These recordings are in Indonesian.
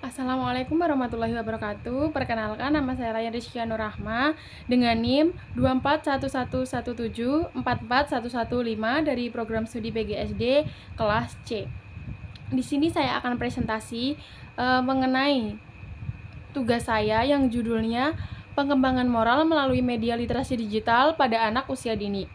Assalamualaikum warahmatullahi wabarakatuh. Perkenalkan, nama saya Raya Rizkia Nurrahma dengan NIM 24111744115 dari program studi PGSD kelas C. Di sini saya akan presentasi mengenai tugas saya yang judulnya Pengembangan Moral Melalui Media Literasi Digital pada Anak Usia Dini.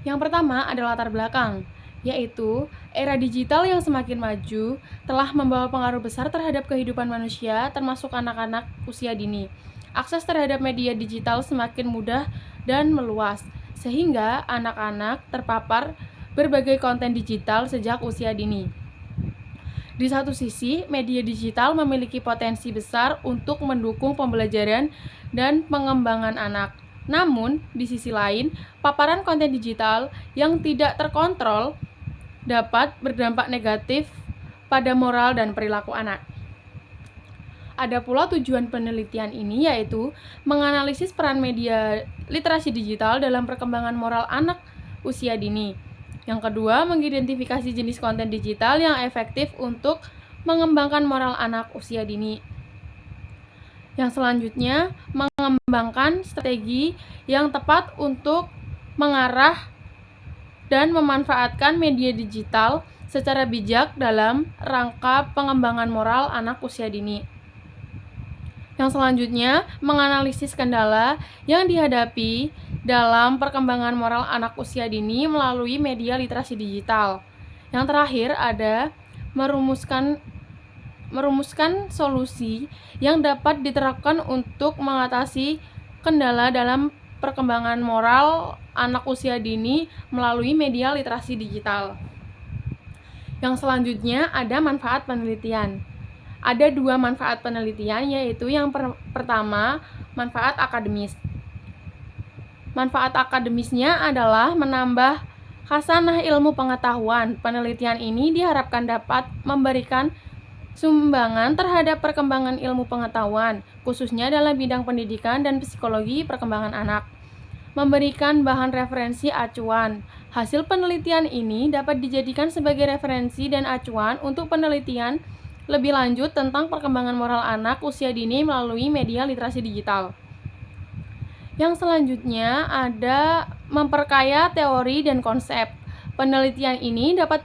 Yang pertama adalah latar belakang, yaitu era digital yang semakin maju telah membawa pengaruh besar terhadap kehidupan manusia, termasuk anak-anak usia dini. Akses terhadap media digital semakin mudah dan meluas, sehingga anak-anak terpapar berbagai konten digital sejak usia dini. Di satu sisi, media digital memiliki potensi besar untuk mendukung pembelajaran dan pengembangan anak. Namun, di sisi lain, paparan konten digital yang tidak terkontrol dapat berdampak negatif pada moral dan perilaku anak. Ada pula tujuan penelitian ini, yaitu menganalisis peran media literasi digital dalam perkembangan moral anak usia dini. Yang kedua, mengidentifikasi jenis konten digital yang efektif untuk mengembangkan moral anak usia dini. Yang selanjutnya, mengembangkan strategi yang tepat untuk mengarah dan memanfaatkan media digital secara bijak dalam rangka pengembangan moral anak usia dini. Yang selanjutnya, menganalisis kendala yang dihadapi dalam perkembangan moral anak usia dini melalui media literasi digital. Yang terakhir ada merumuskan solusi yang dapat diterapkan untuk mengatasi kendala dalam perkembangan moral anak usia dini melalui media literasi digital. Yang selanjutnya ada manfaat penelitian. Ada dua manfaat penelitian, yaitu yang pertama, manfaat akademis. Manfaat akademisnya adalah menambah khasanah ilmu pengetahuan. Penelitian ini diharapkan dapat memberikan sumbangan terhadap perkembangan ilmu pengetahuan, khususnya dalam bidang pendidikan dan psikologi perkembangan anak. Memberikan bahan referensi acuan. Hasil penelitian ini dapat dijadikan sebagai referensi dan acuan untuk penelitian lebih lanjut tentang perkembangan moral anak usia dini melalui media literasi digital. Yang selanjutnya ada memperkaya teori dan konsep. Penelitian ini dapat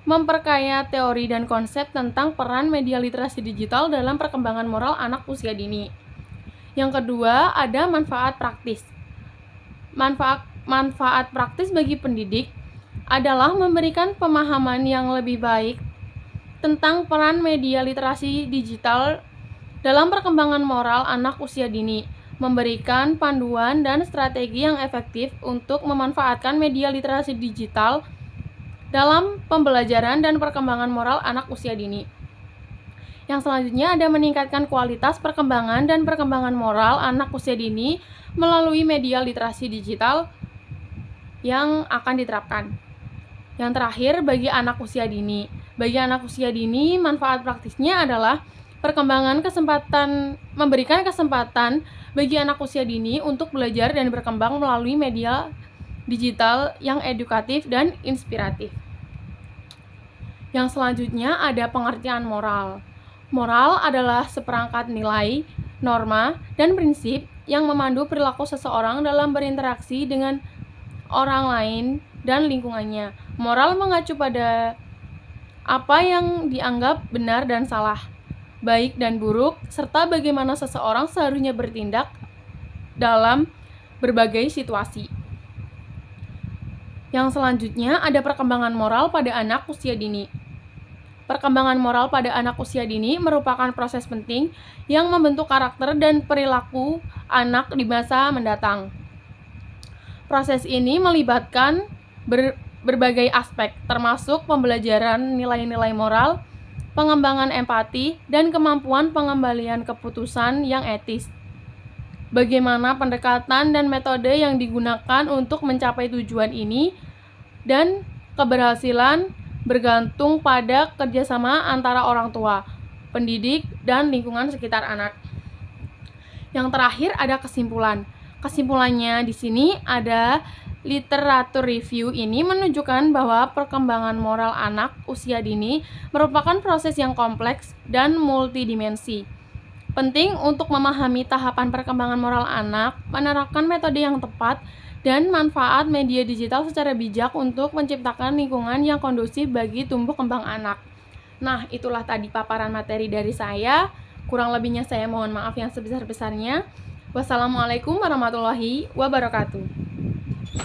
memperkaya teori dan konsep tentang peran media literasi digital dalam perkembangan moral anak usia dini. Yang kedua, ada manfaat praktis. Manfaat praktis bagi pendidik adalah memberikan pemahaman yang lebih baik tentang peran media literasi digital dalam perkembangan moral anak usia dini, memberikan panduan dan strategi yang efektif untuk memanfaatkan media literasi digital dalam pembelajaran dan perkembangan moral anak usia dini. Yang selanjutnya ada meningkatkan kualitas perkembangan dan perkembangan moral anak usia dini melalui media literasi digital yang akan diterapkan. Yang terakhir, bagi anak usia dini. Bagi anak usia dini, manfaat praktisnya adalah memberikan kesempatan bagi anak usia dini untuk belajar dan berkembang melalui media digital yang edukatif dan inspiratif. Yang selanjutnya ada pengertian moral. Moral adalah seperangkat nilai, norma, dan prinsip yang memandu perilaku seseorang dalam berinteraksi dengan orang lain dan lingkungannya. Moral mengacu pada apa yang dianggap benar dan salah, baik dan buruk, serta bagaimana seseorang seharusnya bertindak dalam berbagai situasi. Yang selanjutnya ada perkembangan moral pada anak usia dini. Perkembangan moral pada anak usia dini merupakan proses penting yang membentuk karakter dan perilaku anak di masa mendatang. Proses ini melibatkan berbagai aspek, termasuk pembelajaran nilai-nilai moral, pengembangan empati, dan kemampuan pengembalian keputusan yang etis. Bagaimana pendekatan dan metode yang digunakan untuk mencapai tujuan ini, dan keberhasilan bergantung pada kerjasama antara orang tua, pendidik, dan lingkungan sekitar anak. Yang terakhir ada kesimpulan. Kesimpulannya di sini ada Literatur review ini menunjukkan bahwa perkembangan moral anak usia dini merupakan proses yang kompleks dan multidimensi. Penting untuk memahami tahapan perkembangan moral anak, menerapkan metode yang tepat, dan manfaat media digital secara bijak untuk menciptakan lingkungan yang kondusif bagi tumbuh kembang anak. Nah, itulah tadi paparan materi dari saya. Kurang lebihnya saya mohon maaf yang sebesar-besarnya. Wassalamualaikum warahmatullahi wabarakatuh.